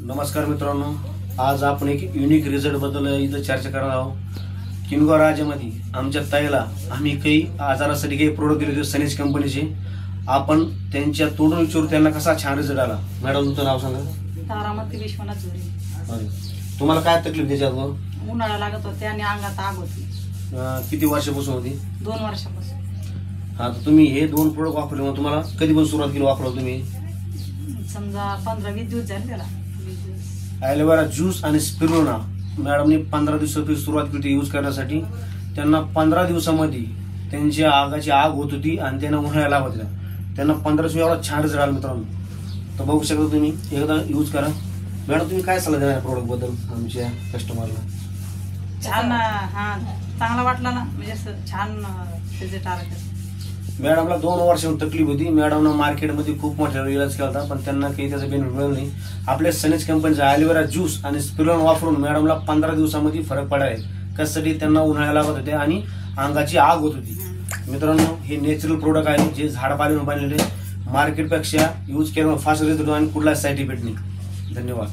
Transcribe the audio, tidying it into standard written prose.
नमस्कार मित्रांनो, आज आपण एक युनिक रिझल्ट बद्दल इथं चर्चा करणार आहोत। किनगाव राज्यामध्ये आमच्या ताईला आम्ही काही आजारासाठी काही प्रोडक्ट दिले होते सनेज कंपनीचे। आपण त्यांच्या तोडून विचारू त्यांना कसा छान रिझल्ट आला। मॅडम तुमचं नाव सांगा। तारामती विश्वनाथ झोरे। तुम्हाला काय तकलीफ त्याच्यावर? उन्हाळा लागत होते आणि अंगात आग होती। किती वर्षापासून होती? 2 वर्षापासून। हा, तर तुम्ही हे 2 प्रोडक्ट वापरले, मग तुम्हाला कधी पण सुरुवात केली वापरायला तुम्ही? समजा 15-20 दिवस झाले त्याला। ॲलोवेरा ज्यूस आणि स्पिरुलिना मॅडमने 15 दिवसापूर्वी सुरुवात केली यूज करण्यासाठी। त्यांना 15 दिवसामध्ये त्यांची आगाची आग होत होती आणि त्यांना उन्हाळ्या लागत होत्या। त्यांना 15 दिवस एवढा छान रिझल्ट आला मित्रांनो। तर बघू शकता तुम्ही, एकदा यूज करा। मॅडम तुम्ही काय सल्ला देणार प्रोडक्ट बद्दल आमच्या कस्टमरला? छान, हा चांगला वाटला ना, म्हणजे असं छान रिझल्ट आला। मॅडमला 2 वर्षांची तकलीफ होती। मॅडमनं मार्केटमध्ये खूप मोठ्या इलाज केला होता, पण त्यांना काही त्याचा बेनिफिट मिळाला नाही। आपल्या सनेज कंपनीचा ॲलोवेरा ज्यूस आणि स्पिरुलिना वापरून मॅडमला 15 दिवसामध्ये फरक पडाय। कशासाठी? त्यांना उन्हाळ्या लागत होते आणि अंगाची आग होत होती। मित्रांनो, हे नॅचरल प्रोडक्ट आहे जे झाडपाल्याने बनलेले। मार्केटपेक्षा यूज केल्यावर फास्ट रिझल्ट आणि कुठलाच साईड इफेक्ट नाही। धन्यवाद।